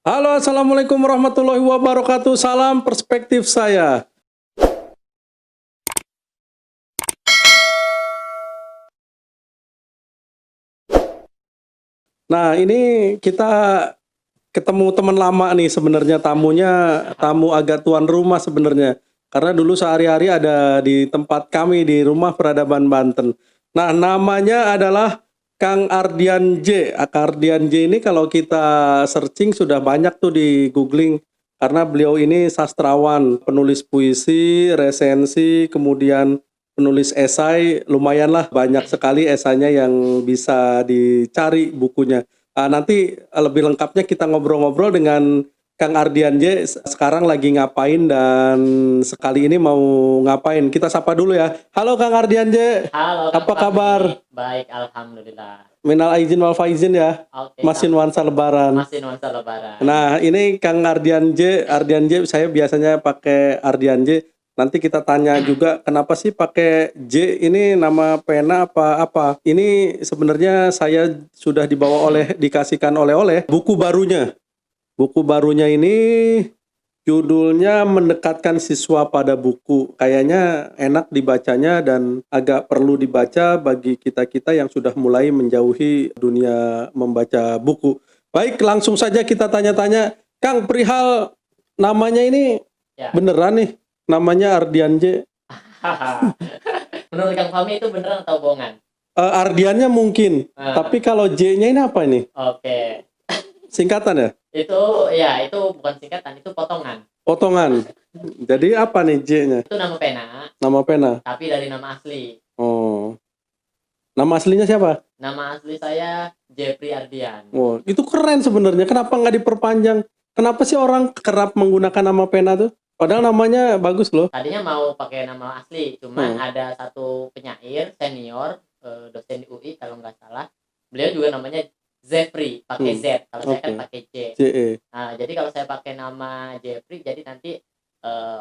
Halo, assalamualaikum warahmatullahi wabarakatuh. Salam perspektif saya. Nah, ini kita ketemu teman lama nih sebenarnya tamunya tamu agak tuan rumah sebenarnya. Karena dulu sehari-hari ada di tempat kami di Rumah Peradaban Banten. Nah, namanya adalah Kang Ardian J. Kang Ardian J ini kalau kita searching sudah banyak tuh di googling karena beliau ini sastrawan, penulis puisi, resensi, kemudian penulis esai, lumayanlah banyak sekali esainya yang bisa dicari bukunya. Nanti lebih lengkapnya kita ngobrol-ngobrol dengan Kang Ardian J. Sekarang lagi ngapain dan sekali ini mau ngapain. Kita sapa dulu ya. Halo Kang Ardian J. Halo Kang Apa kabar? Fahmi, baik alhamdulillah. Minal aizin wal faizin ya. Oke, Masih nuansa lebaran. masih nuansa lebaran. Nah, ini Kang Ardian J. Ardian J saya biasanya pakai Ardian J. Nanti kita tanya juga kenapa sih pakai J, ini nama pena apa? Ini sebenarnya saya sudah dikasihkan oleh-oleh buku barunya. Buku barunya ini judulnya Mendekatkan Siswa pada Buku. Kayaknya enak dibacanya dan agak perlu dibaca bagi kita-kita yang sudah mulai menjauhi dunia membaca buku. Baik, langsung saja kita tanya-tanya. Kang, perihal namanya ini Ya. beneran nih? Namanya Ardian J. Menurut Kang Fahmi itu beneran atau bohongan? Ardiannya mungkin, Ah, tapi kalau J-nya ini apa ini? Oke. Singkatan ya? Itu bukan singkatan, itu potongan. Potongan. Jadi apa nih J-nya? Itu nama pena, Nama pena. tapi dari nama asli. Oh. Nama aslinya siapa? Nama asli saya Jeffrey Ardian. Oh, itu keren sebenarnya. Kenapa nggak diperpanjang? Kenapa sih orang kerap menggunakan nama pena tuh? Padahal namanya bagus loh. Tadinya mau pakai nama asli, cuman Hmm. ada satu penyair senior, dosen di UI kalau nggak salah. Beliau juga namanya Jeffrey, pakai Z. Kalau saya kan Oke. pakai J. JE. Nah, jadi kalau saya pakai nama Jeffrey, jadi nanti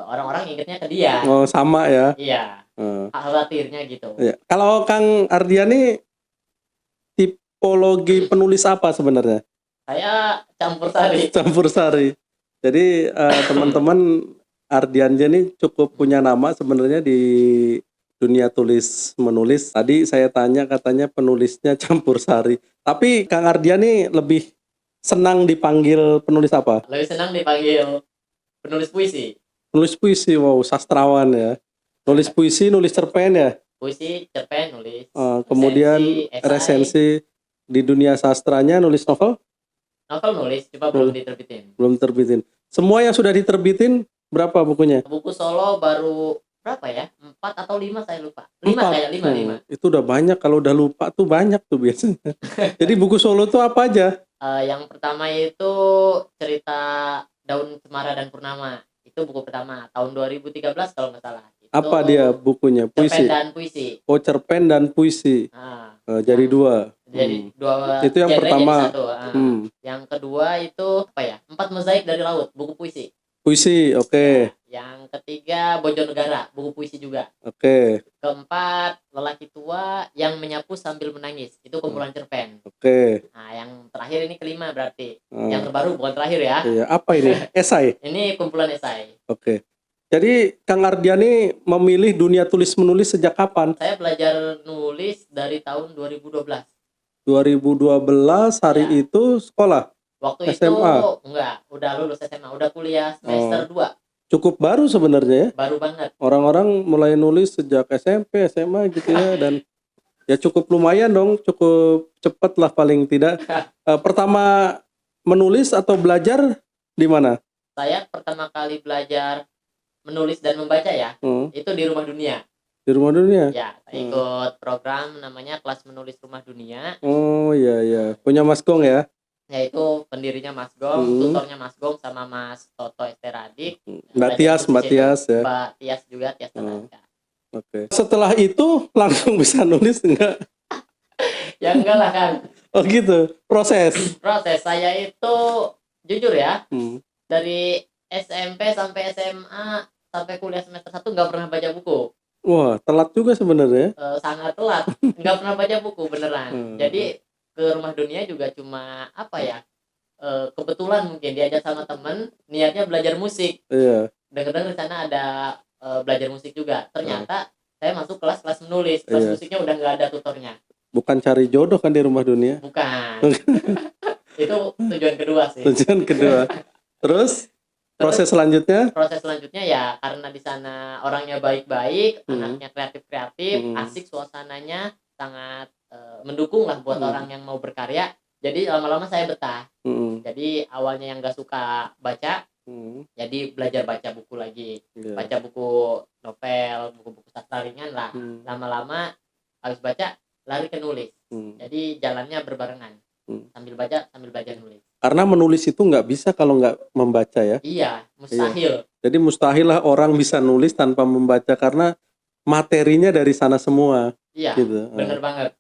orang-orang ingetnya ke dia. Oh, sama ya. Iya, Eh, khawatirnya gitu. iya. Kalau Kang Ardiani tipologi penulis apa sebenarnya? Saya campur sari. Campur sari. Jadi teman-teman Ardianja ini cukup punya nama sebenarnya di dunia tulis menulis. Tadi saya tanya katanya penulisnya campur sari. Tapi Kang Ardian nih lebih senang dipanggil penulis apa? Lebih senang dipanggil penulis puisi. Penulis puisi, wow, sastrawan ya. Nulis puisi, nulis cerpen ya. Puisi, cerpen, nulis. Kemudian esai, resensi di dunia sastranya nulis novel novel nulis, cuma belum diterbitin. belum terbitin. Semua yang sudah diterbitin berapa bukunya? Buku solo baru berapa ya? 4 atau 5 saya lupa. 5 Empat. kayak 5. Itu udah banyak, kalau udah lupa tuh banyak tuh biasanya. Jadi buku solo tuh apa aja? Yang pertama itu cerita Daun Cemara dan Purnama. Itu buku pertama tahun 2013 kalau nggak salah. Itu Apa dia bukunya? cerpen Puisi. dan puisi. Oh, cerpen dan puisi. Nah, Jadi dua. jadi dua Itu yang genre pertama. jadi satu. Yang kedua itu apa ya? 4 Mozaik dari Laut, buku puisi. Puisi, oke. Yang ketiga Bojonegara, buku puisi juga. Oke, Keempat Lelaki Tua yang Menyapu Sambil Menangis, itu kumpulan cerpen. oke. Nah, yang terakhir ini kelima berarti. Ah, Yang terbaru bukan terakhir ya. iya, apa ini? Esai. Ini kumpulan esai. Oke. Jadi Kang Ardiani memilih dunia tulis menulis sejak kapan? Saya belajar nulis dari tahun 2012. 2012 hari Ya. itu sekolah. Waktu SMA. itu enggak, udah lulus SMA, udah kuliah semester 2. Cukup baru sebenarnya ya. Baru banget. Orang-orang mulai nulis sejak SMP, SMA gitu ya, dan ya cukup lumayan dong, cukup cepet lah paling tidak. Pertama menulis atau belajar di mana? Saya pertama kali belajar menulis dan membaca ya, Hmm, itu di Rumah Dunia. di Rumah Dunia. Ya, saya ikut program namanya Kelas Menulis Rumah Dunia. Oh iya, punya Mas Gong ya. Yaitu pendirinya Mas Gong, tutornya Mas Gong sama Mas Toto Esteradik. Mbak Tias ya. Mbak Tias juga, Tias Tanaka. Oke. Setelah itu langsung bisa nulis enggak? Ya enggak lah kan. Oh gitu, proses. Proses saya itu jujur ya, Hmm. dari SMP sampai SMA sampai kuliah semester 1 nggak pernah baca buku. Wah, telat juga sebenarnya. Sangat telat, nggak pernah baca buku beneran. Jadi ke Rumah Dunia juga cuma apa ya, kebetulan mungkin diajak sama temen, niatnya belajar musik. Iya. Dengar-dengar di sana ada belajar musik juga. Heeh. Ternyata saya masuk kelas menulis. Kelas Iya. musiknya udah nggak ada tutornya. Bukan cari jodoh kan di rumah dunia. Bukan. Itu tujuan kedua sih. Tujuan kedua. Terus Terus proses selanjutnya? proses selanjutnya ya karena di sana orangnya baik-baik, Hmm. anaknya kreatif-kreatif, Hmm. asik suasananya, sangat mendukung lah buat Hmm. orang yang mau berkarya. Jadi lama-lama saya betah. Hmm. Jadi awalnya yang nggak suka baca, Hmm. jadi belajar baca buku lagi. Iya. Baca buku novel, buku-buku sastra ringan lah. Hmm. Lama-lama habis baca lari ke nulis. Hmm. Jadi jalannya berbarengan. Hmm. Sambil belajar nulis. Karena menulis itu nggak bisa kalau nggak membaca ya. Iya, mustahil. Jadi mustahil lah orang bisa nulis tanpa membaca karena materinya dari sana semua. Iya, Gitu. bener banget.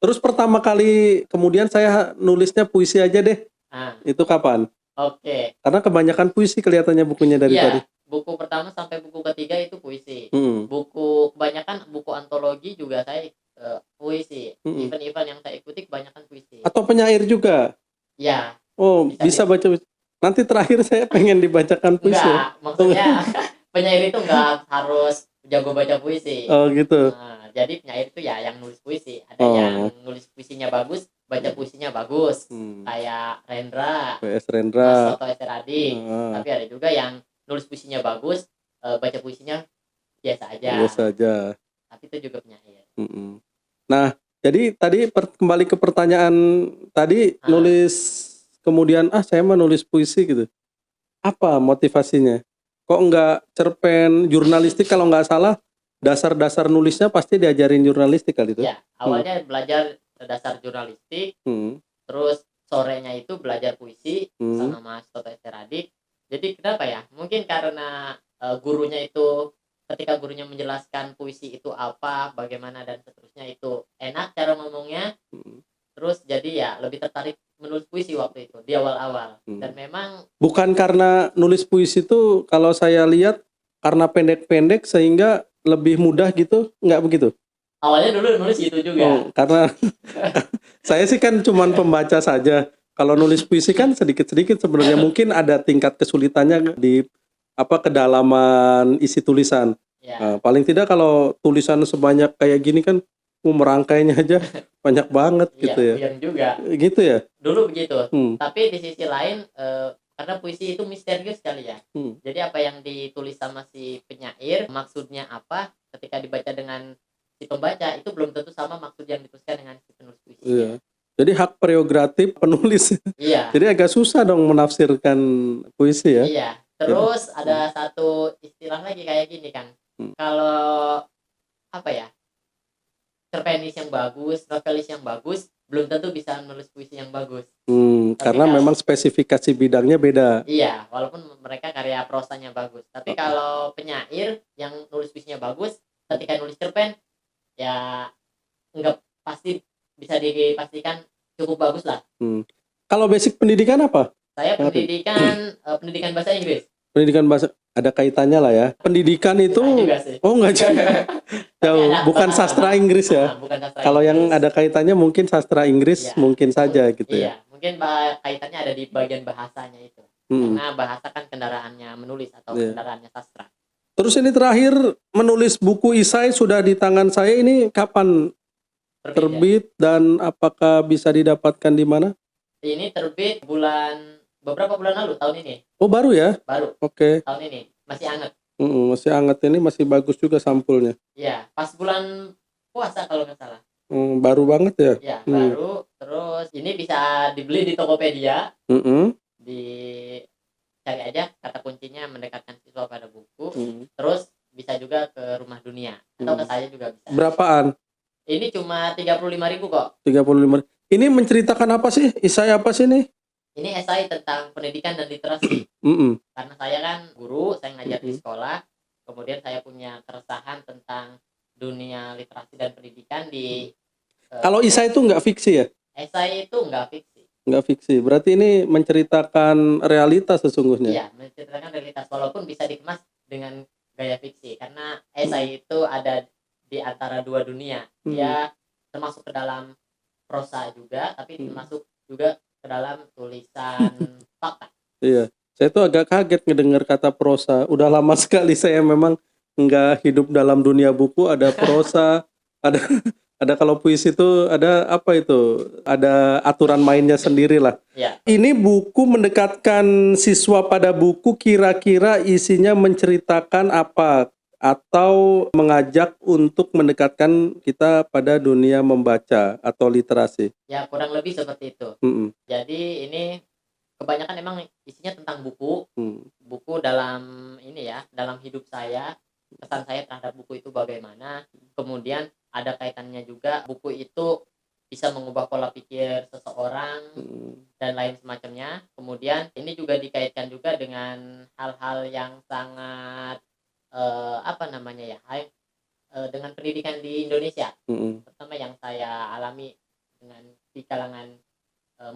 Terus pertama kali kemudian saya nulisnya puisi aja deh. Nah, Itu kapan? oke. Karena kebanyakan puisi kelihatannya bukunya dari tadi. Iya, buku pertama sampai buku ketiga itu puisi. Hmm. Kebanyakan buku antologi juga saya puisi. Hmm. Event-event yang saya ikuti kebanyakan puisi. Atau penyair juga? Ya, Oh, Bisa, bisa baca. Nanti terakhir saya pengen dibacakan puisi. enggak. Maksudnya penyair itu enggak harus jago baca puisi. Oh gitu. Nah, jadi penyair itu ya yang nulis puisi. Ada Oh. yang nulis puisinya bagus, baca puisinya bagus. Kayak Rendra, PS Mas Rendra. Toto Esteradi. Tapi ada juga yang nulis puisinya bagus, baca puisinya biasa aja. Biasa aja. Tapi itu juga penyair. Nah, jadi tadi kembali ke pertanyaan tadi, nulis kemudian saya mau nulis puisi gitu. Apa motivasinya? Kok nggak cerpen jurnalistik? Kalau nggak salah dasar-dasar nulisnya pasti diajarin jurnalistik kali itu. Ya, awalnya belajar dasar jurnalistik, terus sorenya itu belajar puisi sama Mas Toto Esteradi. Jadi kenapa ya? Mungkin karena gurunya itu ketika gurunya menjelaskan puisi itu apa, bagaimana dan seterusnya itu enak cara ngomongnya. Terus jadi ya lebih tertarik menulis puisi waktu itu di awal-awal. Dan memang bukan karena nulis puisi itu kalau saya lihat karena pendek-pendek sehingga lebih mudah gitu, nggak begitu? Awalnya dulu nulis gitu juga. Karena saya sih kan cuman pembaca saja. Kalau nulis puisi kan sedikit-sedikit sebenarnya mungkin ada tingkat kesulitannya di kedalaman isi tulisan. Ya. Paling tidak kalau tulisan sebanyak kayak gini kan merangkainya aja banyak banget gitu ya. Iya juga. Gitu ya. Dulu begitu. Tapi di sisi lain karena puisi itu misterius sekali ya. Jadi apa yang ditulis sama si penyair, maksudnya apa, ketika dibaca dengan si pembaca itu belum tentu sama maksud yang dituliskan dengan si penulis puisi. Iya. Jadi hak prerogatif penulis. Iya. Jadi agak susah dong menafsirkan puisi ya. Iya. Terus ada satu istilah lagi kayak gini kan. Kalau apa ya? Cerpenis yang bagus, novelis yang bagus, belum tentu bisa menulis puisi yang bagus. Karena memang spesifikasi bidangnya beda. Iya, walaupun mereka karya prosanya bagus. Tapi kalau penyair yang nulis puisinya bagus, ketika nulis cerpen, ya nggak pasti bisa dipastikan cukup bagus lah. Kalau basic pendidikan apa? Saya pendidikan bahasa Inggris. Pendidikan bahasa ada kaitannya lah ya. Pendidikan itu enggak jauh, bukan sastra Inggris ya. Kalau yang ada kaitannya mungkin sastra Inggris mungkin saja gitu ya. Iya, mungkin kaitannya ada di bagian bahasanya itu. Karena bahasa kan kendaraannya menulis atau kendaraannya sastra. Terus ini terakhir menulis buku isai sudah di tangan saya, ini kapan terbit dan apakah bisa didapatkan di mana? Ini terbit beberapa bulan lalu, tahun ini. Oh, baru ya? Baru. Oke. Tahun ini masih hangat. Masih hangat, ini masih bagus juga sampulnya. Iya, pas bulan puasa kalau nggak salah. Baru banget ya? Iya, baru. Terus ini bisa dibeli di Tokopedia. Cari aja kata kuncinya mendekatkan siswa pada buku. Terus bisa juga ke Rumah Dunia atau ke saya juga bisa. Berapaan? Ini cuma 35.000 kok. 35. Ini menceritakan apa sih? Esai apa sih nih? Ini esai tentang pendidikan dan literasi. Karena saya kan guru, saya ngajar di sekolah. Kemudian saya punya keresahan tentang dunia literasi dan pendidikan di. Kalau esai itu nggak fiksi ya? Esai itu nggak fiksi. Nggak fiksi. Berarti ini menceritakan realitas sesungguhnya. Iya, menceritakan realitas walaupun bisa dikemas dengan gaya fiksi. Karena esai itu ada di antara dua dunia. Dia termasuk ke dalam prosa juga, tapi termasuk juga ke dalam tulisan fakta. Iya, saya tuh agak kaget ngedengar kata prosa. Udah lama sekali saya memang nggak hidup dalam dunia buku. Ada prosa, ada ada kalau puisi itu ada apa itu? Ada aturan mainnya sendiri lah. Ya, Ini buku mendekatkan siswa pada buku, kira-kira isinya menceritakan apa? Atau mengajak untuk mendekatkan kita pada dunia membaca atau literasi? ya kurang lebih seperti itu. Mm-mm. Jadi ini kebanyakan emang isinya tentang buku. Buku dalam ini ya, dalam hidup saya, kesan saya terhadap buku itu bagaimana. Kemudian ada kaitannya juga buku itu bisa mengubah pola pikir seseorang dan lain semacamnya. Kemudian ini juga dikaitkan juga dengan hal-hal yang sangat apa namanya ya, dengan pendidikan di Indonesia. Pertama yang saya alami dengan di kalangan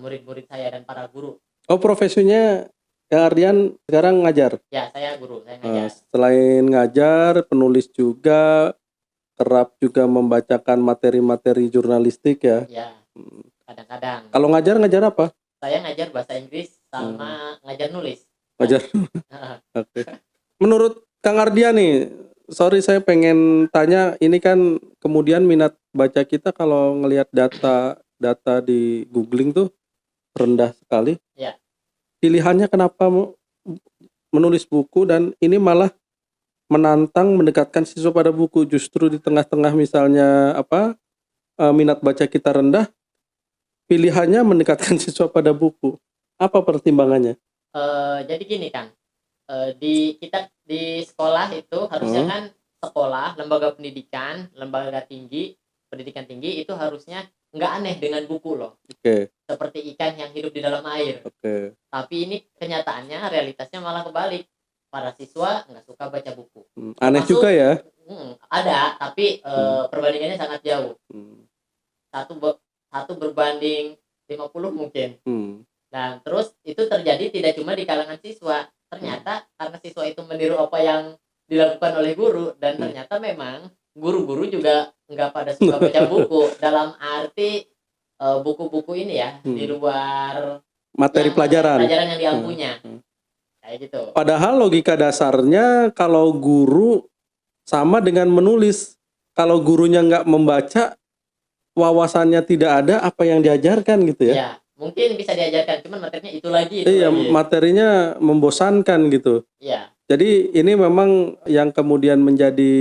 murid-murid saya dan para guru. Oh, profesinya Kang Ardian sekarang ngajar? Ya, saya guru, saya ngajar. Selain ngajar, penulis juga, kerap juga membacakan materi-materi jurnalistik ya? Ya, kadang-kadang. Kalau ngajar apa? Saya ngajar bahasa Inggris sama ngajar nulis. Ngajar. Oke. Menurut Kang Ardian nih, sorry saya pengen tanya, ini kan kemudian minat baca kita kalau ngelihat data di googling tuh rendah sekali. Ya. Pilihannya kenapa menulis buku dan ini malah menantang mendekatkan siswa pada buku, justru di tengah-tengah misalnya minat baca kita rendah, pilihannya mendekatkan siswa pada buku. Apa pertimbangannya? Jadi gini Kang, kita di sekolah itu harusnya kan sekolah, lembaga pendidikan, lembaga tinggi, pendidikan tinggi itu harusnya nggak aneh dengan buku loh. Oke. Seperti ikan yang hidup di dalam air. Oke. Tapi ini kenyataannya, realitasnya malah kebalik. Para siswa nggak suka baca buku. Aneh juga ya? Ada, tapi perbandingannya sangat jauh. Satu berbanding 50 mungkin. Dan terus itu terjadi tidak cuma di kalangan siswa. Ternyata karena siswa itu meniru apa yang dilakukan oleh guru, dan ternyata memang guru-guru juga nggak pada suka baca buku. Dalam arti buku-buku ini ya, di luar materi pelajaran yang diampunya. Kayak gitu. Padahal logika dasarnya kalau guru sama dengan menulis. Kalau gurunya nggak membaca, wawasannya tidak ada, apa yang diajarkan gitu ya? Ya, mungkin bisa diajarkan, cuman materinya itu lagi. Iya, materinya membosankan gitu. Iya. Jadi ini memang yang kemudian menjadi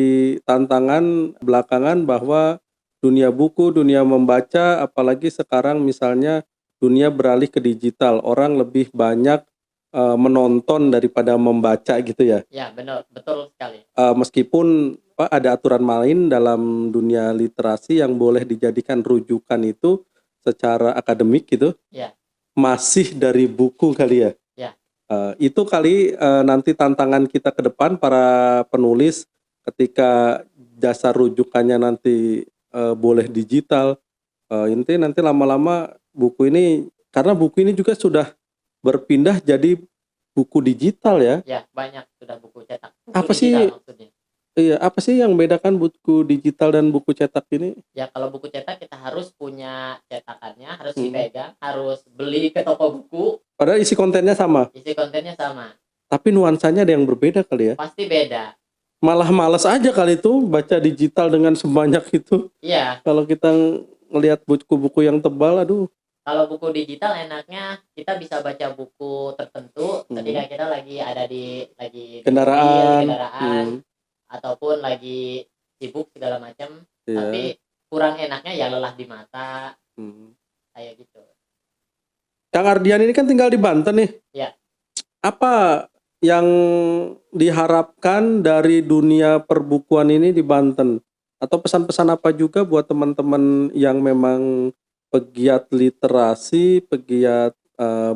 tantangan belakangan, bahwa dunia buku, dunia membaca, apalagi sekarang misalnya dunia beralih ke digital, orang lebih banyak menonton daripada membaca gitu ya. Ya, benar, betul sekali. Meskipun ada aturan main dalam dunia literasi yang boleh dijadikan rujukan itu secara akademik gitu. Ya. Masih dari buku kali ya. Ya. Itu kali nanti tantangan kita ke depan para penulis, ketika dasar rujukannya nanti boleh digital. Intinya nanti lama-lama buku ini, karena buku ini juga sudah berpindah jadi buku digital ya. Ya, banyak sudah buku cetak. Apa sih? Maksudnya. Iya, apa sih yang bedakan buku digital dan buku cetak ini? Ya, kalau buku cetak kita harus punya cetakannya, harus dipegang, harus beli ke toko buku. Padahal isi kontennya sama. Isi kontennya sama. Tapi nuansanya ada yang berbeda kali ya? Pasti beda. Malah males aja kali itu baca digital dengan sebanyak itu. Iya. Kalau kita ngelihat buku-buku yang tebal, aduh. Kalau buku digital enaknya kita bisa baca buku tertentu ketika kita lagi ada di kendaraan, ataupun lagi sibuk segala macam. Tapi kurang enaknya ya lelah di mata. Kayak gitu. Kang Ardian ini kan tinggal di Banten nih. Ya. Apa yang diharapkan dari dunia perbukuan ini di Banten? Atau pesan-pesan apa juga buat teman-teman yang memang pegiat literasi, pegiat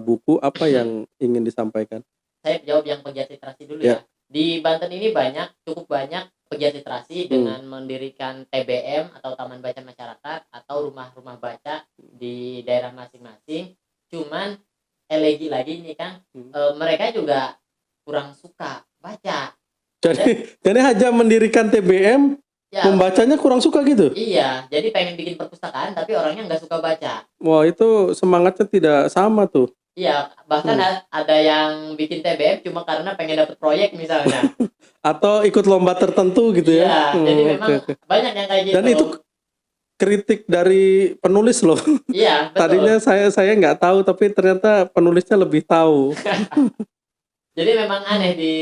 buku, apa yang ingin disampaikan? Saya jawab yang pegiat literasi dulu ya. Di Banten ini cukup banyak pegiat literasi dengan mendirikan TBM atau Taman Baca Masyarakat atau rumah-rumah baca di daerah masing-masing. Cuman lagi nih Kang, mereka juga kurang suka baca. Jadi hanya mendirikan TBM Ya, Membacanya kurang suka gitu? iya. Jadi pengen bikin perpustakaan tapi orangnya nggak suka baca. Wah, itu semangatnya tidak sama tuh. Iya, bahkan Hmm. ada yang bikin TBM cuma karena pengen dapat proyek misalnya. Atau ikut lomba tertentu gitu ya? Iya, jadi Oke, memang oke. banyak yang kayak Dan gitu. itu kritik dari penulis loh. Iya, Tadinya betul. saya nggak tahu, tapi ternyata penulisnya lebih tahu. Jadi memang aneh di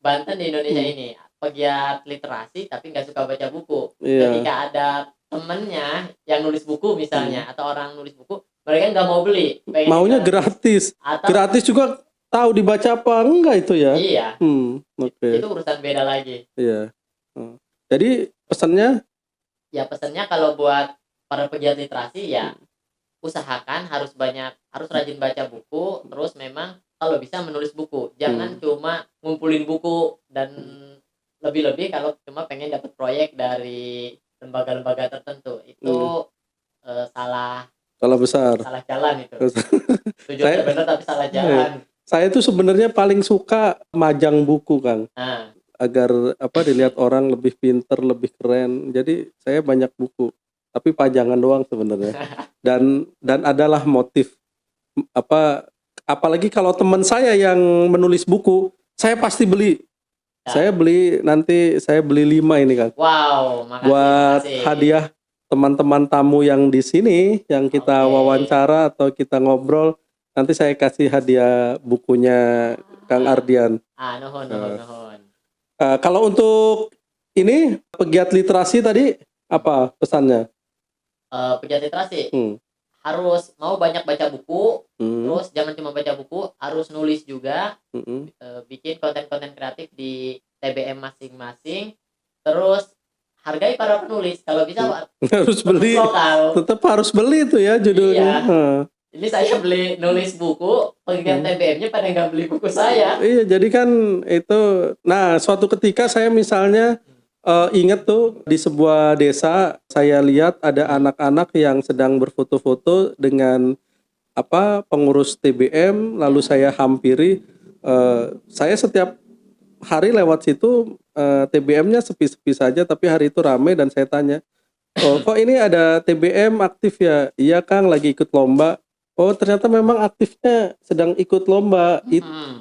Banten, di Indonesia Hmm. ini, pegiat literasi tapi nggak suka baca buku. Iya. Ketika ada temennya yang nulis buku Hmm. misalnya, atau orang nulis buku, mereka nggak mau beli, pengennya Maunya gratis. gratis. Atau Gratis juga tahu dibaca apa enggak itu ya? iya, Oke. itu urusan beda lagi. Iya. Hmm. Jadi pesannya, Ya pesannya kalau buat para pegiat literasi ya usahakan harus rajin baca buku, terus memang kalau bisa menulis buku. Jangan cuma ngumpulin buku, dan lebih-lebih kalau cuma pengen dapat proyek dari lembaga-lembaga tertentu. Itu salah salah besar. salah jalan itu. Tujuannya Saya benar tapi salah iya. jalan. Saya tuh sebenarnya paling suka majang buku, Kang. Nah, Agar dilihat orang lebih pinter, lebih keren. Jadi saya banyak buku, tapi pajangan doang sebenarnya. Dan adalah motif apalagi kalau teman saya yang menulis buku, saya pasti beli. ya. Saya beli 5 ini, Kang. Wow, Buat makasih. hadiah teman-teman tamu yang di sini, yang kita Oke. wawancara atau kita ngobrol, nanti saya kasih hadiah bukunya Kang Ardian. Nuhun. Kalau untuk ini pegiat literasi tadi apa pesannya? Pegiat literasi Hmm. harus mau banyak baca buku, Hmm. terus jangan cuma baca buku, harus nulis juga, Hmm. bikin konten-konten kreatif di TBM masing-masing, terus hargai para penulis, kalau bisa Harus penulis beli, lokal. tetap harus beli itu ya judulnya. Iya. Ini saya beli nulis buku, pegiat TBM-nya pada nggak beli buku saya. Iya, jadi kan itu. Nah, suatu ketika saya misalnya ingat tuh di sebuah desa, saya lihat ada anak-anak yang sedang berfoto-foto dengan pengurus TBM, lalu saya hampiri. Saya setiap hari lewat situ, TBM-nya sepi-sepi saja, tapi hari itu ramai dan saya tanya, "Oh, kok ini ada TBM aktif ya?" "Iya, Kang, lagi ikut lomba." Oh, ternyata memang aktifnya sedang ikut lomba.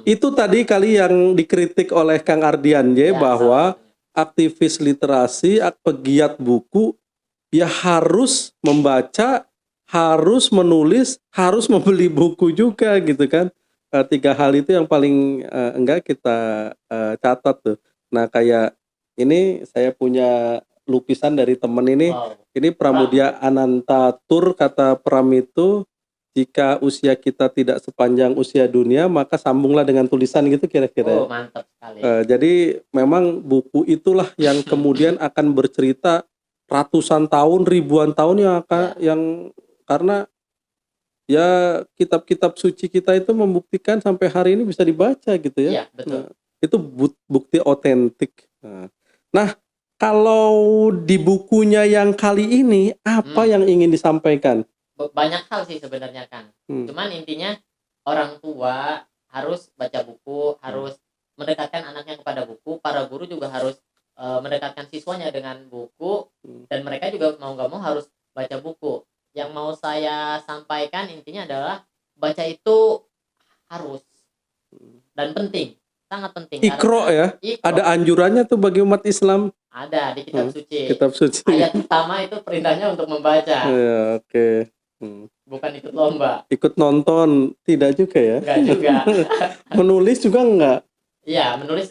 Itu tadi kali yang dikritik oleh Kang Ardian Ya, bahwa aktivis literasi, pegiat buku, ya harus membaca, harus menulis, harus membeli buku juga gitu kan. 3 hal itu yang paling enggak kita catat tuh. Nah, kayak ini saya punya lukisan dari temen ini. Wow. Ini Pramudia Anantatur, kata Pram itu, jika usia kita tidak sepanjang usia dunia, maka sambunglah dengan tulisan, gitu kira-kira. Oh, mantap sekali. Jadi memang buku itulah yang kemudian akan bercerita ratusan tahun, ribuan tahun yang karena ya kitab-kitab suci kita itu membuktikan sampai hari ini bisa dibaca gitu ya. Iya, betul. Itu bukti otentik. Nah, kalau di bukunya yang kali ini apa yang ingin disampaikan? Banyak hal sih sebenarnya, Kang. Cuman intinya orang tua harus baca buku, harus mendekatkan anaknya kepada buku. Para guru juga harus mendekatkan siswanya dengan buku, dan mereka juga mau nggak mau harus baca buku. Yang mau saya sampaikan intinya adalah baca itu harus dan penting, sangat penting. Iqra ya, Iqra. ada anjurannya tuh bagi umat Islam. Ada di kitab suci. Kitab suci. Ayat pertama itu perintahnya untuk membaca. Ya, oke. Bukan ikut lomba. Ikut nonton tidak juga ya? Enggak juga. Menulis juga enggak? Iya, menulis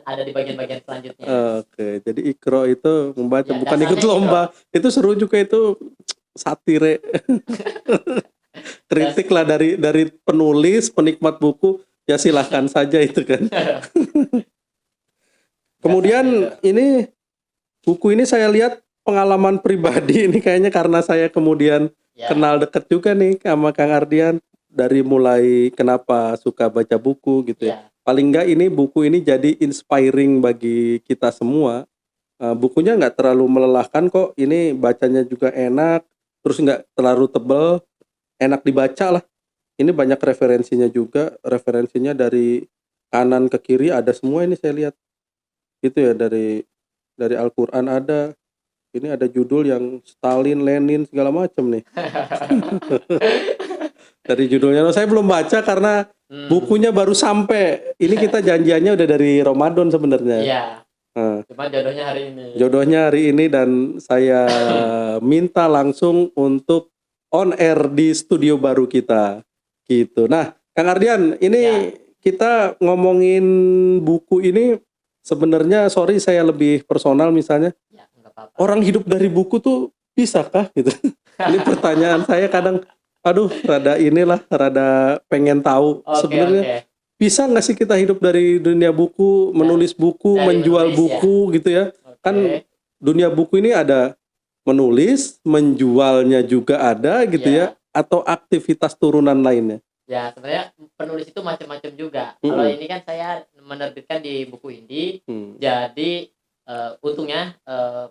ada di bagian-bagian selanjutnya. Oke, jadi Iqra itu membaca, Ya, bukan ikut dasarnya lomba. Itu seru juga, itu satire. Kritik lah dari penulis, penikmat buku, ya silahkan saja itu kan. Kemudian ini buku ini saya lihat pengalaman pribadi ini kayaknya karena saya kemudian kenal dekat juga nih sama Kang Ardian, dari mulai kenapa suka baca buku gitu ya. Paling enggak ini buku ini jadi inspiring bagi kita semua. Bukunya nggak terlalu melelahkan kok, ini bacanya juga enak, terus nggak terlalu tebal, enak dibaca lah. Ini banyak referensinya juga, referensinya dari kanan ke kiri ada semua ini saya lihat. Gitu ya, dari Dari Al-Quran ada. Ini ada judul yang Stalin, Lenin segala macam nih. Dari judulnya saya belum baca karena bukunya baru sampai. Ini kita janjiannya udah dari Ramadan sebenarnya. Iya. Nah, cuma jodohnya hari ini. Jodohnya hari ini dan saya minta langsung untuk on air di studio baru kita. Gitu. Nah, Kang Ardian, ini kita ngomongin buku ini sebenarnya sorry saya lebih personal misalnya. Ya, nggak apa-apa. Orang hidup dari buku tuh bisakah gitu? Ini pertanyaan saya kadang aduh rada pengen tahu sebenarnya bisa nggak sih kita hidup dari dunia buku, menulis buku, menjual buku gitu ya? Kan dunia buku ini ada menulis, menjualnya juga ada gitu ya, atau aktivitas turunan lainnya. Ya sebenarnya penulis itu macam-macam juga. Kalau ini kan saya menerbitkan di buku indie, jadi untungnya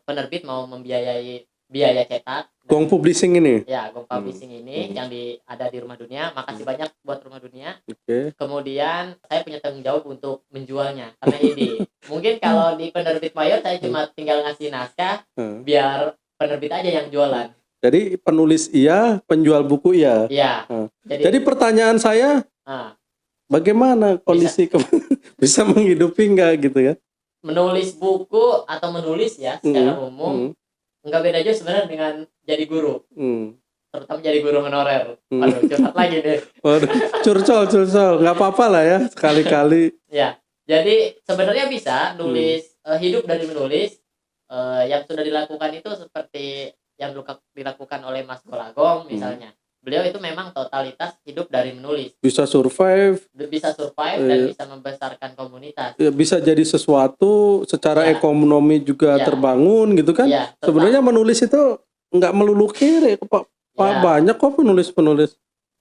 penerbit mau membiayai biaya cetak. Gong Publishing ini? Ya, Gong Publishing ini yang ada di Rumah Dunia. Makasih banyak buat Rumah Dunia. Kemudian saya punya tanggung jawab untuk menjualnya karena ini. Mungkin kalau di penerbit mayor saya cuma tinggal ngasih naskah, biar penerbit aja yang jualan. Jadi penulis iya, penjual buku iya. Iya. Jadi pertanyaan saya, bagaimana kondisi bisa menghidupi nggak gitu ya? Menulis buku atau menulis ya secara umum nggak beda aja sebenarnya dengan jadi guru. Terutama jadi guru honorer. Waduh, curhat lagi deh. Waduh, curcol, nggak apa-apa lah ya sekali-kali. Ya, jadi sebenarnya bisa nulis hidup dari menulis. Yang sudah dilakukan itu seperti yang dilakukan oleh Mas Golagong misalnya. Beliau itu memang totalitas hidup dari menulis. Bisa survive dan bisa membesarkan komunitas. Ya, bisa jadi sesuatu secara ekonomi juga terbangun gitu kan. Sebenarnya menulis itu nggak melulu kiri, banyak kok penulis.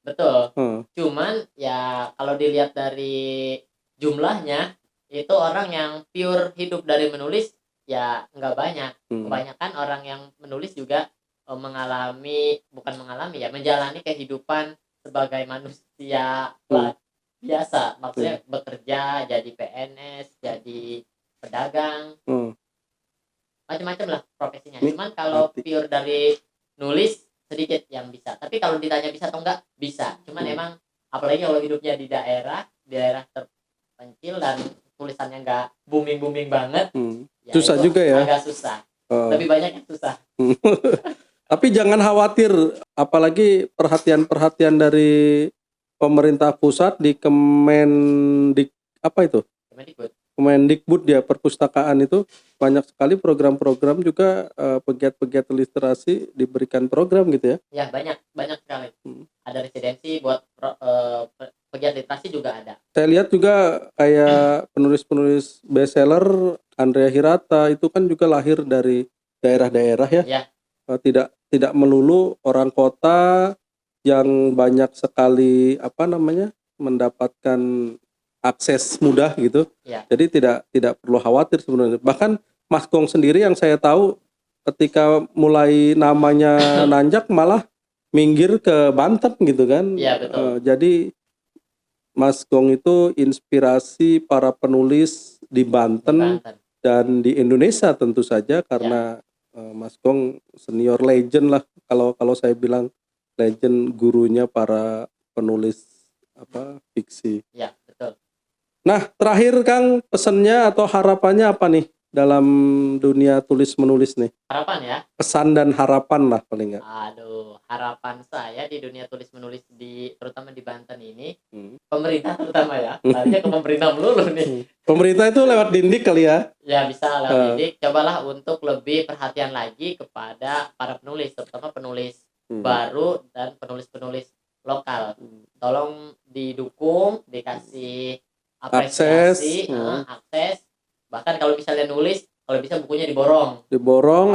Betul. Cuman ya kalau dilihat dari jumlahnya itu orang yang pure hidup dari menulis ya nggak banyak. Kebanyakan orang yang menulis juga menjalani kehidupan sebagai manusia biasa, maksudnya bekerja jadi PNS, jadi pedagang, macam-macam lah profesinya. Cuman kalau pure dari nulis sedikit yang bisa, tapi kalau ditanya bisa atau enggak bisa. Cuman emang apalagi kalau hidupnya di daerah terpencil dan tulisannya enggak booming banget, susah juga ya, agak susah. Lebih banyak yang susah. Tapi jangan khawatir, apalagi perhatian dari pemerintah pusat di Kemendikbud ya, perpustakaan itu banyak sekali program-program juga, pegiat-pegiat literasi diberikan program gitu ya. Ya banyak sekali. Ada residensi buat pegiat literasi juga ada. Saya lihat juga kayak penulis-penulis bestseller Andrea Hirata itu kan juga lahir dari daerah-daerah ya. Tidak melulu orang kota yang banyak sekali mendapatkan akses mudah gitu. Jadi tidak perlu khawatir sebenarnya. Bahkan Mas Gong sendiri yang saya tahu ketika mulai namanya nanjak malah minggir ke Banten gitu kan. Iya, betul. Jadi Mas Gong itu inspirasi para penulis di Banten dan di Indonesia tentu saja karena Mas Gong senior legend lah, kalau saya bilang legend, gurunya para penulis fiksi. Ya, betul. Nah, terakhir Kang, pesannya atau harapannya apa nih dalam dunia tulis menulis nih? Harapan ya? Pesan dan harapan lah paling nggak. Aduh, harapan saya di dunia tulis menulis terutama di Banten ini, pemerintah terutama ya, tadinya ke pemerintah melulu nih. Pemerintah itu lewat Dindik kali ya? Ya bisa lewat Dindik, cobalah untuk lebih perhatian lagi kepada para penulis, terutama penulis baru dan penulis-penulis lokal. Tolong didukung, dikasih apresiasi, akses. Bahkan kalau misalnya nulis, kalau bisa bukunya diborong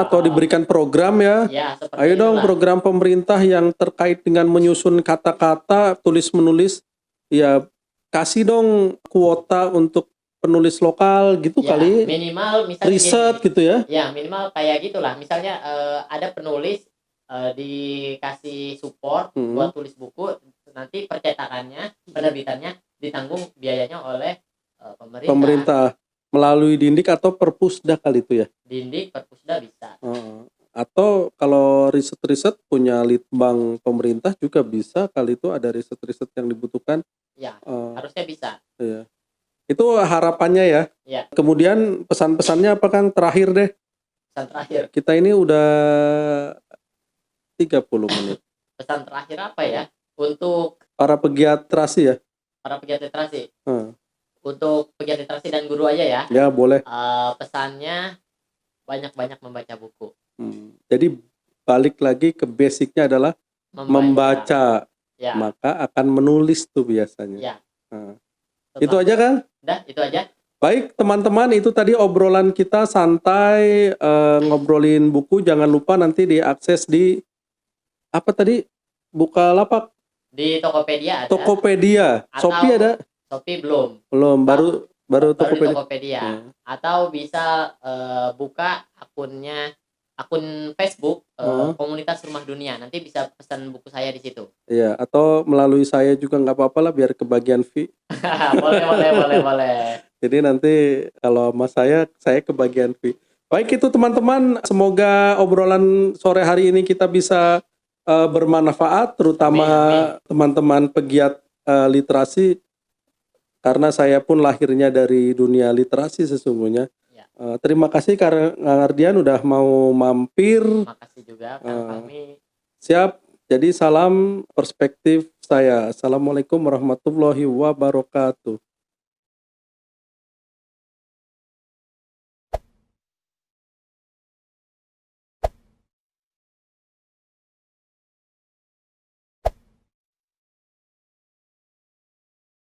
atau diberikan program ya. Ayo dong program pemerintah yang terkait dengan menyusun kata-kata tulis menulis ya, kasih dong kuota untuk penulis lokal gitu ya, kali. Minimal misalnya riset gitu ya. Ya minimal kayak gitulah. Misalnya ada penulis dikasih support buat tulis buku, nanti percetakannya, penerbitannya ditanggung biayanya oleh pemerintah. melalui Dindik atau Perpusda kali itu ya. Dindik, Perpusda bisa. Atau kalau riset-riset punya litbang pemerintah juga bisa kali itu, ada riset-riset yang dibutuhkan. Ya, harusnya bisa. Iya. Itu harapannya ya. Ya. Kemudian pesan-pesannya apa Kang, terakhir deh. Pesan terakhir. Kita ini udah 30 menit. Pesan terakhir apa ya? Untuk para pegiat literasi ya. Para pegiat literasi. Untuk pegiat literasi dan guru aja ya. Ya, boleh. Pesannya banyak-banyak membaca buku. Jadi balik lagi ke basicnya adalah membaca. Ya. Maka akan menulis tuh biasanya. Ya. Itu aja kan? Udah, itu aja. Baik teman-teman, itu tadi obrolan kita santai, ngobrolin buku. Jangan lupa nanti diakses di apa tadi, Bukalapak, di Tokopedia ada. Tokopedia. Shopee ada? Shopee belum, baru Tokopedia. Tokopedia. Atau bisa buka akun Facebook Komunitas Rumah Dunia. Nanti bisa pesan buku saya di situ. Iya, atau melalui saya juga nggak apa-apa lah, biar kebagian fee. boleh. Jadi nanti kalau sama saya kebagian fee. Baik, itu teman-teman, semoga obrolan sore hari ini kita bisa bermanfaat, terutama teman-teman pegiat literasi, karena saya pun lahirnya dari dunia literasi sesungguhnya. Terima kasih Kang Ardian udah mau mampir. Terima kasih juga Kang Fahmi. Siap. Jadi salam perspektif saya. Assalamualaikum warahmatullahi wabarakatuh.